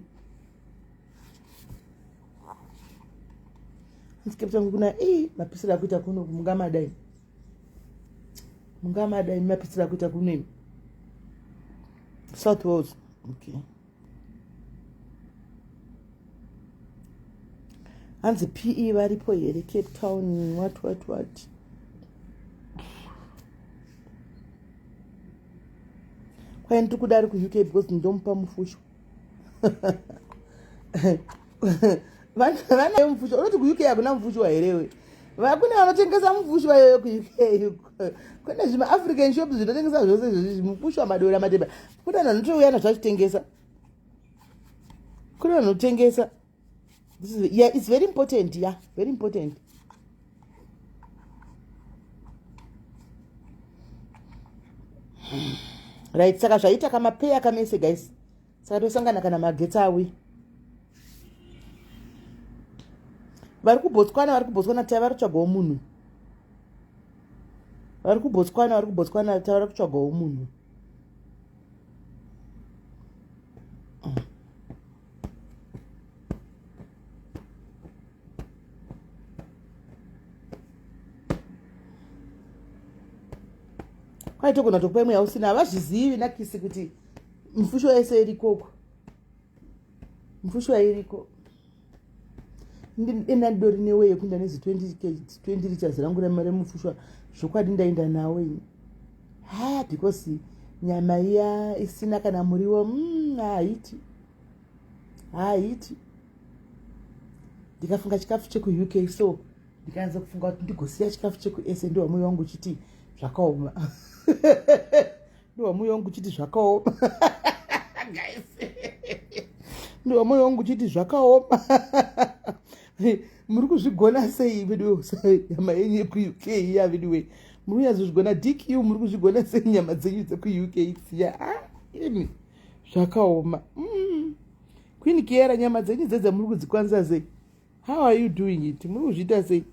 Nsikepta kuna mapisira kuita kuno mungamadai. Mungamadai mapisira kuita kuno. South Wales. Okay. Hanzi PE varipo here Cape Town what. Kwa ntu kudari ku UK because ndompa mufusho. Vana mufusho unoti ku UK hakuna mufusho here. Vakuna vanotengesa mufusho wayo ku UK. Kuna zvima African shops zvinotengesa zvose izvi mufusho amadora mateba. Kuna vanotouya nazvachitengesa. Kuna vanotengesa. It's very important, very important. Right, saka zvaita kama pay akamese guys. Saka tosangana kana magetsi awi. Vari kubotswana tavari kutsvagawo munhu. Vari kubotswana tavari kutsvagawo munhu. Kwaito kuna tokupa imwe yausina havazvizivi nakisi kuti mufusho yese irikoko. Mufusho yairiko. Ina ndori newe yekunda nezi 20 liters rangu remare mufusho zvokwadi ndaenda nawo ini. Because nyama iya isina kana muriwo haiti. Ndikafunga chikafu cheku UK so ndikaanza kufunga kuti ndigosiya chikafu cheku SA ndo mwoyo wangu chiti zvakaoma. Ndo mwoyo wangu chiti zvakaoma. Guys. Ndo mwoyo wangu chiti zvakaoma. Muri kuzvigona sei video nyama yenyu ku UK ya video. Muri kuzvigona DQ muri kuzvigona sei nyama dzenyu dzeku UK tsiya. Imi zvakaoma. Queen Kiera nyama dzenyu dzedza muri kudzikwanza sei? How are you doing it? Muri kuzvita sei?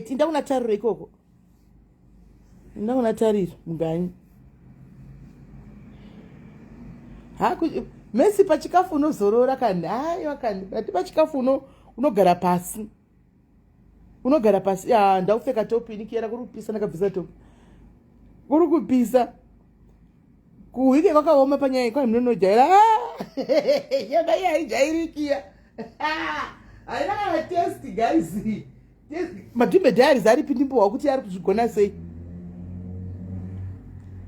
Tinda kunatarira ikoko. Tinda kunatarira muganyi. Mesi pachikafu unozorora kandi pati pachikafu unogara pasi. Unogara pasi. Ndaupfeka topi inikiera kurupisa nakabvisa topi. Kuri kupisa. Kuhike kwakaoma panyaya kwa munojaira. Yaba yaijairikia. Haina kana test guys. Madhumbe diaries ari pindimbo wakuti ari kuzvigona sei.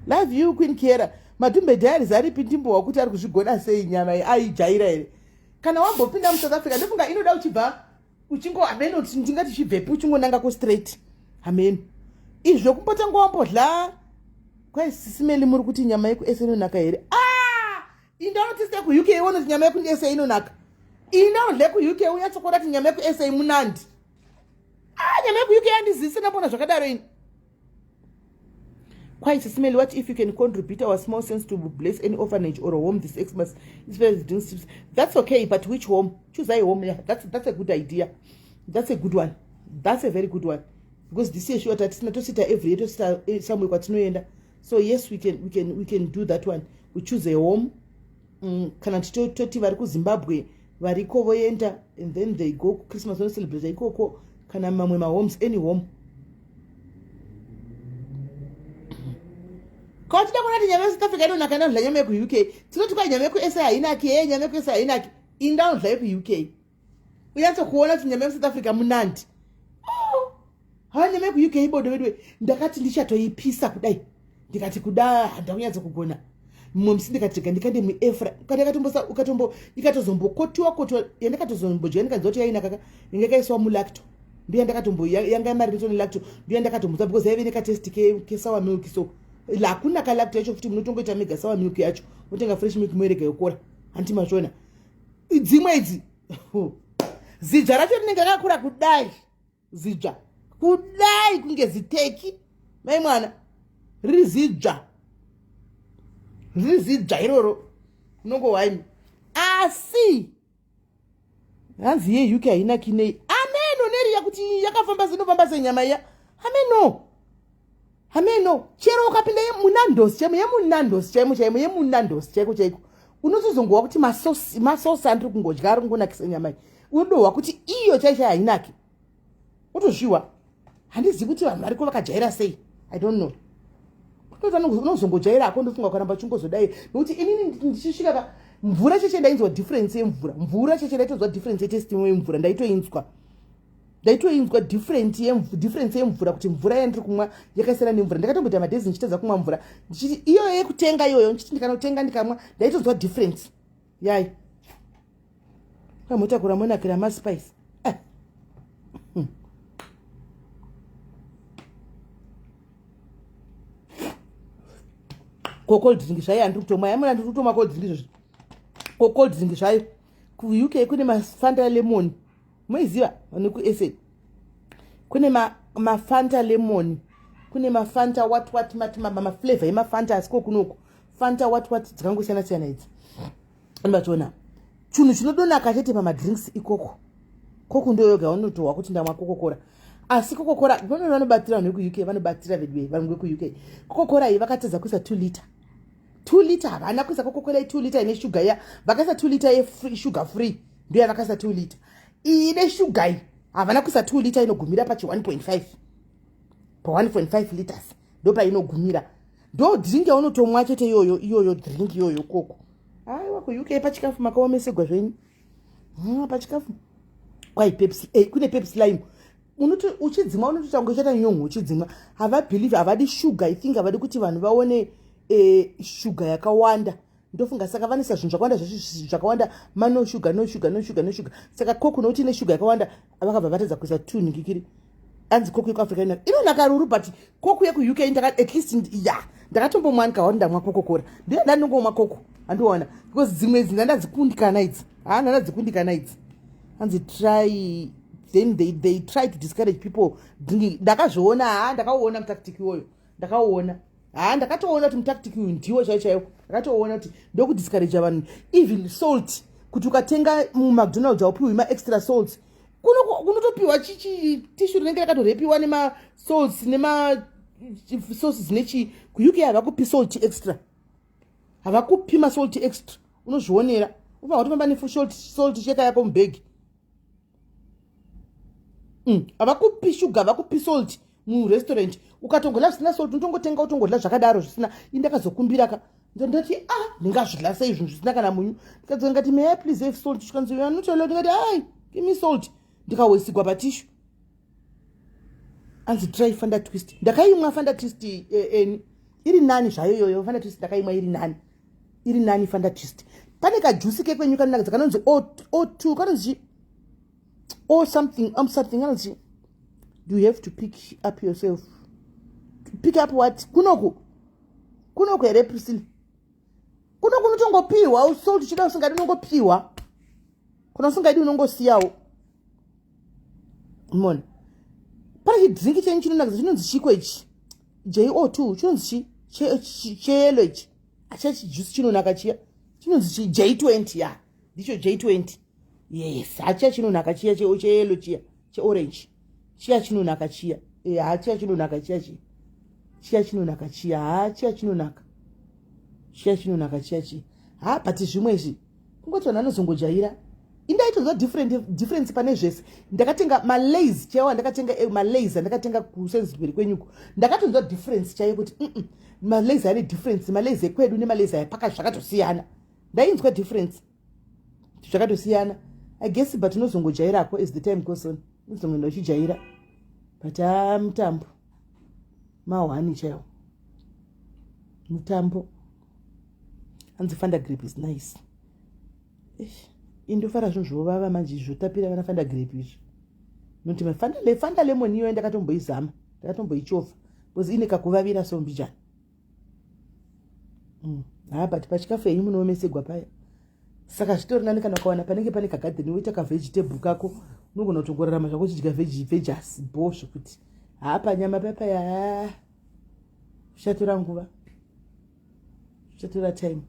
Love you Queen Kiera. Madhumbe diaries ari pindimbo wakuti ari kuzvigona sei nyama aijaira here. Kana wambopinda muSouth Africa ndofunga inoda uchibva uchingo ameno ndingati chibvepi uchingonanga ku straight. Amen. Izvo kumbotanga wambodla kwa SIS MELLY muri kuti nyama yeku SA inonaka here. Indaunotiste ku UK ione nyama yeku SA inonaka. Inaudle ku UK uyatsokora kuti nyama yeku SA munandi. Nyama yeku UK yandizisi napona zvakadaro ini. Quite SIS MELLY, what if you can contribute our small sense to bless any orphanage or a home this Xmas? That's okay, but which home? Choose a home. Yeah, that's a good idea. That's a good one. That's a very good one. because this year sure tatisina tosita every year tosita somewhere kwatinoenda. So yes, we can do that one. We choose a home. Kana toti vari kuZimbabwe variko voenda, and then they go Christmas no celebrate ikoko kana mamwe homes, any home. Kwa tida kuna nyama South Africa ndo nakana ndla nyama ku UK. Tinoti kwa nyama ku SA inaki nyama ku SA inaki inda ndla ku UK. Uyatso kuona kuti nyama South Africa munandi. Ha nyama ku UK ibodo wedwe ndakati ndichatoipisa kudai. Ndikati kuda ndakunyatso kugona. Momsi ndikatika ndikande mu Efra. Kati akatombosa ukatombo ikatozombokotiwa yandakatozomboje ndikazoti yaina kaka ngekaiswa mu lacto. Ndiye ndakatombo yanga mari ritoni lacto. Ndiye ndakatomboza because yave nekatest ke sour milk so la kuna kalacto yacho kuti munotongoita mega sour milk yacho utenga fresh milk mwereka yokora anti mashona dzimwe idzi zija racho rinenge rakakura kudai zija kudai kunge ziteki mai mwana rizija iroro nongo waimi asi hanzi ye UK haina kinei ameno neri yakuti yakafamba zinofamba senyama iya ameno chero ukapinda yemunandosi chaiko unotozongowa kuti masosi andiri kungodya ari kungonakisa nyama iyi unodohwa kuti iyo chaisha hainaki utozviwa handizivi kuti vanhu variko vakajaira sei I don't know unozongojaira ako ndofunga kwaramba chingozodai nokuti inini ndichisvika mvura cheche ndainzwa difference yemvura cheche ndaitozwa difference yetesting yemvura ndaitoinzwa difference yemvura kuti mvura yandiri kumwa yakaisiyana nemvura ndakatomboita madhezi ndichitedza kumwa mvura ndichiti iyo yekutenga iyoyo ndichiti ndikanotenga ndikamwa ndaitozwa difference yai kamotakura monakira maspice cold drink zvayo handiri kutomwa yamuna ndiri kutoma cold drink izvozvi cold drink zvayo kuUK kune mafanta lemon muiziva vane kuSA kune mafanta lemon kune mafanta what maflavor yemafanta asiko kunoko fanta what dzikangosiyana siyana idzi anibatoona chinhu chinodonaka chete pamadrinks ikoko koko ndo yoga unotohwa kuti ndamwa kokokora asi kokokora vano vanobatira vanhu vekuUK vanobatira vanhu vekuUK kokokora iyi vakatedza kuisa 2 liter havana kuisa kokokora 2 liter ine sugar iya vakaisa 2 liter yesugar free ndiyo yavakaisa 2 liter ine sugar iyi havana kuisa 2 liter inogumira pachi 1.5 pa 1.5 liters ndo painogumira ndo drink yaunotomwa chete iyoyo drink iyoyo koko aiwa kuUK pachikafu makaomesegwa zvenyu pachikafu kwai Pepsi kune Pepsi lime uchidzimwa unototanga uchata nyongo uchidzimwa havabhelieve havadi sugar I think havadi kuti vanhu vaone sugar yakawanda ndofunga saka vanisa zvinhu zvakawanda no sugar saka koko nokuti ine sugar yakawanda vakabva vatedza kuisa 2 ningikiri anzi koko yekuafrica inonaka ruru but koko yekuUK at least ndakatombomwa ndikaona ndamwa kokokora ndiyo ndandingomwa koko handiona because dzimwe idzi ndandadzikundikana idzi anzi try then they try to discourage people drinking ndakazviona ndakaona mutactic iwoyo ndakatoona kuti mutactic uyu ndiwo chaiwo ndakatoona kuti ndokudiscourage vanhu even salt kuti ukatenga muMcDonald's aupiwi ma-extra salt kunotopiwa tishu rinenge rakatorepiwa nema-salts nema-sauces nechi kuUK havakupi salt extra havakupi masalt extra unozvionera uva watomamba nesalt cheka yako mubhegi havakupi sugar havakupi salt murestaurant ukatongodla zvisina salt unotongotenga utongodla zvakadaro zvisina indakazokumbira ndoti ndingazvidla sei zvinhu zvisina kana munyu ndikadzoka ngati may I please have salt chikanzoya notolo ndikati give me salt ndikawesigwa patishu anzi try fanta twist ndakaimwa fanta twist iri nani zvayo yoyo fanta twist ndakaimwa iri nani fanta twist pane kajusi kekwenyu kanonaka kanonzi O2 kanonzi or something else you have to pick up yourself. Pick up what? Kunoko here Priscilla. Kunoko unotongopiwa usalt chida usingadi unongopiwa. Kuna usingadi unongosiyawo. Mona. Para drink chenyu chinonaka chinonzi chiko ichi. JO2 chinonzi chelo ichi. Acha juice chinonaka chiya. Chinonzi J20 ya. Ndicho J20. Yes, acha chinonaka chiya cheyelo chiya cheorange chiya chinonaka chiya Chia chinonaka chia chinonaka chia chinonaka chia. But zvimwe izvi kungoti vanhu vanozongojaira. Indaitozwa difference pane zvese. Ndakatenga malays chaiwa, ndakatenga malays ndakatenga kusensibiri kwenyuko. Ndakatonzwa difference chaiyo kuti malays ane difference, malays ekwedu nemalays ayapaka zvakatosiyana. Ndainzwa difference. Zvakatosiyana. I guess but unozongojairako as the time goes on. Unozongoenda uchijaira. But mutambo. Mahwani chaiwo. Mutambo. And the Fanta grape is nice. Indofara zvovava manje zvotapira vana Fanta grape izvi. Noti Fanta lemon iyo ndakatomboizama, ndakatomboichova. Because ine kakuvavira so mbijana. But pachikafu yenyu munoomesegwa paya. Saka zvitori nani kana ukawana panenge pane kagadheni woita kavegetable kako, unogona kutongorarama zvako uchidya vegas bo zvokuti. Panyama papaya zvichatora nguva. Zvichatora time.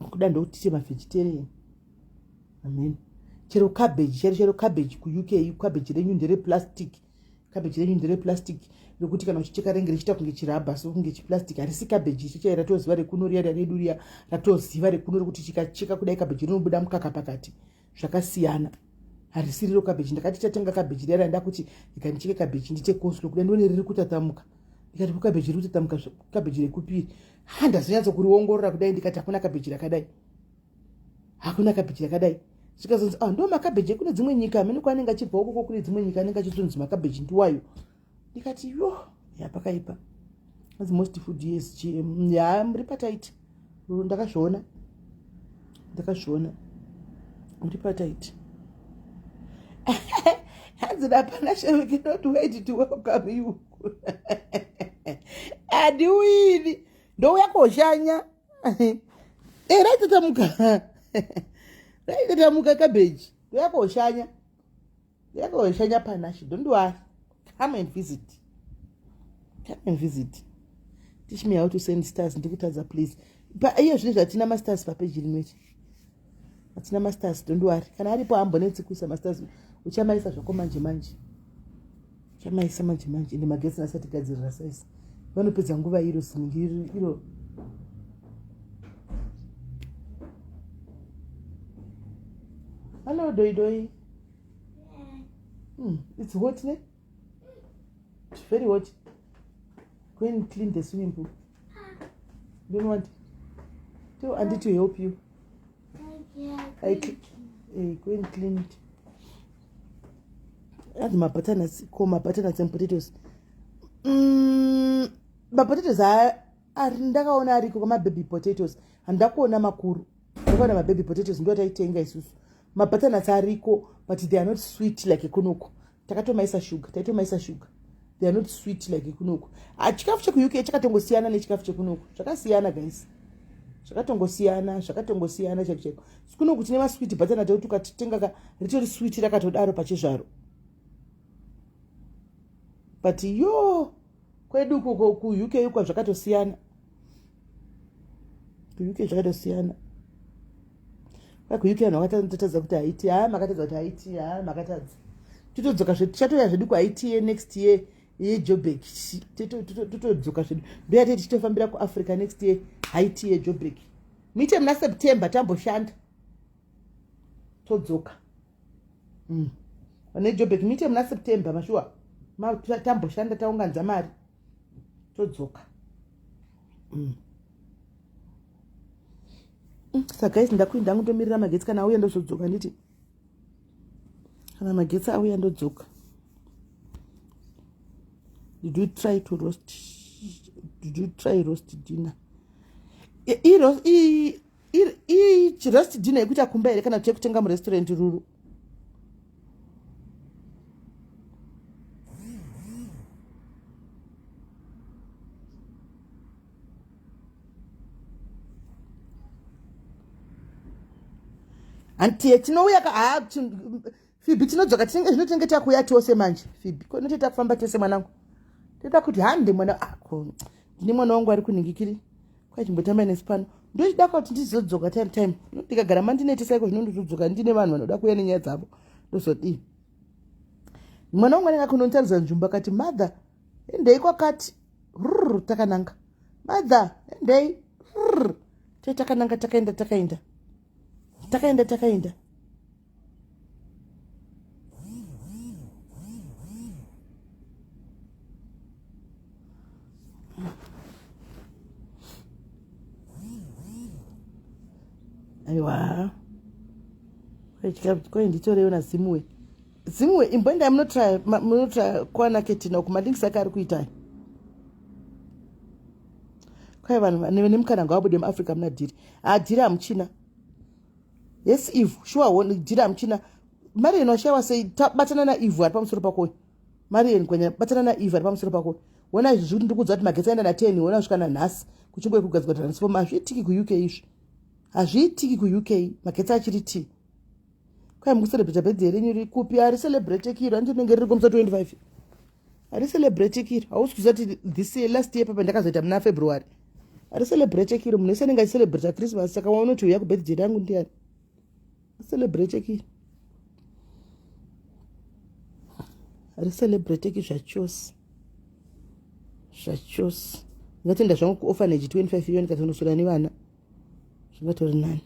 Kuda ndouti vegetarian. Amen. Chero cabbage ku UK, cabbage renyu ndere plastic. Nokuti kana uchicheka renge richita kunge chirabha so kunge chiplastic harisi cabbage ichi ratoziva rekuno riya redu riya ratoziva rekuno rokuti chikacheka kudai cabbage rinobuda mukaka pakati. Zvakasiyana. Harisi riro cabbage. Ndakati tatenga cabbage riya randa kuti ikanicheke cabbage ndite coleslaw kudai ndone riri kutatamuka. Ndikati cabbage riri kutatamuka cabbage rekupiri. Ndazonyatso kuriongorora kudai ndikati hakuna cabbage rakadai. Zvikazonzi ndo makabeji kune dzimwe nyika amene kwanenge achibva uko kune dzimwe nyika anenge achizonzi makabeji ndiwayo. Ndikati yapakaipa. As most food yes GM. Muri pataiti. Ndakazviona. Muri pataiti. Hands up we cannot wait to welcome you. Adiwini. Ndo yakoshanya. Raitatamuka. Raitatamuka cabbage. Yakoshanya panashi. Don't worry. Come and visit. Teach me how to send stars. Ndikutaza please. But iyo zvine zvatina masters papage rimwechi. Atina masters, don't worry. Kana aripo ambonetsi kuisa masters uchamaisa zvako manje. Uchamaisa manje. Ende magesi asati gadzirira size. Vanopedza nguva iro siningiri iro. Hello, doi. It's hot, ne? It's very hot. Go and clean the swimming pool. Don't want. Tell Auntie to help you. Go and clean it. Add my bananas and potatoes. My potatoes are ndakaona ariko kama baby potatoes. Andakuona makuru. Ndakaona my baby potatoes ndo taitenga isusu. Mabananas ariko, but they are not sweet like ekunoko. Takatomaisa sugar. They are not sweet like ekunoko. Chikafu cheku UK chakatongosiyana nechikafu chekunoko. Zvakasiyana guys. Zvakatongosiyana chekcheko. Kunoko tine masweet banana tauti ukatitenga ritori sweet rakatodaro pachezvaro. But kwedu ku UK uko zvakatosiyana. Ku UK zvakatosiyana. Ku UK vanhu vakatadza kuti Haiti, makatadza kuti Haiti, makatadza. Totodzoka chatoya zvedu ku Haiti next year yeJoburg. Totodzoka zvedu. Ndoya teti titofambira ku Africa next year Haiti yeJoburg. Mite muna September tamboshanda. Todzoka. Joburg mite muna September mashua. Tamboshanda taunganza mari. Todzoka. Saka guys ndakuinda ngutomirira magetsi kana auya ndozodzoka nditi. Kana magetsi auya ndodzoka. Did you try roast dinner? Roast dinner yekuti akumba here kana kutenga mu restaurant ruru. Anti tinouya Phoebe tinodzoka tinenge takuya tose manje. Phoebe konoteta kufamba tose mwanangu. Teta kuti hande mwana ako. Ndine mwana wangu ari kuningikiri. Kwa chimbotamba nesipano. Ndochida kuti ndizodzoka time. Ndikagara mandinete saiko zvinondodzoka ndine vanhu vanoda kuya nenyaya dzavo. Ndozodii. mwana umwe anenge akunontaridza nzvimbo akati mother endei kwakati takananga mother endei takananga takaenda aiwa kwai nditorewo nazimuwe imboenda munotry kwana ketina uku madingisi ake ari kuitai kwai vanhu nemukananga wabude muafrica muna dhiri dhiri hamuchina yes eve sure dhiri hamuchina marian washayiwa sei batana naeve ari pamusoro pakoyo marian kwenya batana naeve ari pamusoro pakoyo wona izvi zvikuti ndikudza kuti magetsi aenda na10 wona kusvika nanhasi kuchingwe kugadzirwa transforma hazviitiki kuuk izvi hazviitiki kuuk magetsi achiri t kwai mukucelebrata birthday renyu riri kupi ari celebrate kiro andinenge riri komusa 25 ari celebrate kiro hausi kuziva kuti this year last year papa ndakazoita muna february ari celebrate kiro munhu wese anenge achicelebrata christmas saka waunoti uya kubirthday rangu ndiani celebrate kiro ari celebrate kiro zvachose ngatenda zvangu kuorphanage 25 iyo ndikatonoswera nevana zvingatori nani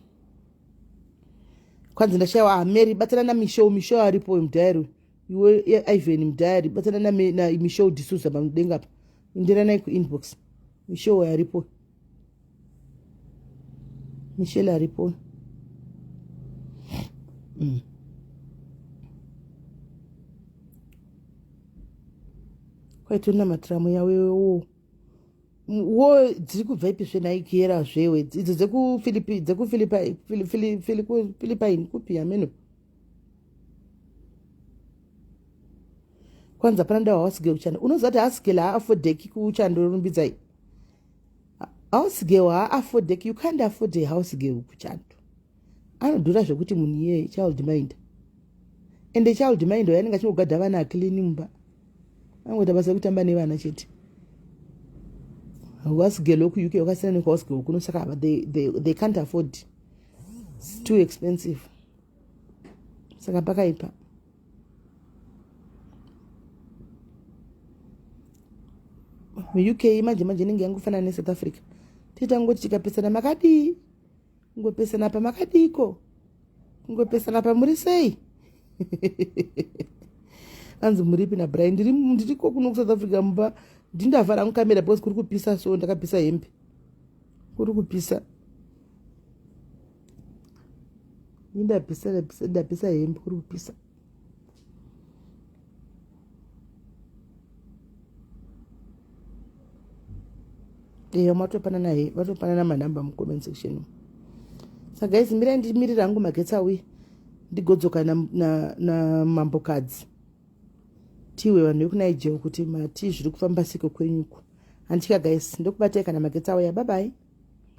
kwanzi ndashayiwa hameri batana namishow aripo mudhayari iwe ivan mudhayari batana namishow d'Souza pamudenga apa indiranai kuinbox mishow aripo michelle aripo kwaitona matramu yawewo wo dziri kubva ipi zvenaigera zvewe idzo dzekufilipine kupi ameno kwanza pana ndawa hausgirl kuchando unoziva kuti hausgirl haafodheki kuchando rumbidzai hausgirl haafodheki you can't afford a housegirl kuchando anodhura zvekuti munhu iye child mind ende child mind wayanenge achingogadha vana acleani mumba angoita basa kutamba nevana chete housegirl wokuuk wakasiyana nehousegirl kuno saka they can't afford it's too expensive saka pakaipa muuk manje inenge yangofanana neSouth Africa titangoti tikapesana makadii ngopesana pamakadiko ngopesana pamuri sei anzi muripi naBrian ndiriko kuno kuSouth Africa mumba ndindavhara mukamera because kuri kupisa so ndakapisa hembe kuri kupisa ndapisa hembe kuri kupisa matopanana manhamba mucomment section saka guys mirai ndimirira hangu magetsi auye ndigodzoka namambokadzi tiwe vanhu vekuNigeria kuti mati zviri kufamba siko kwenyuko handika guys ndokubatai kana magetsi auya bye bye.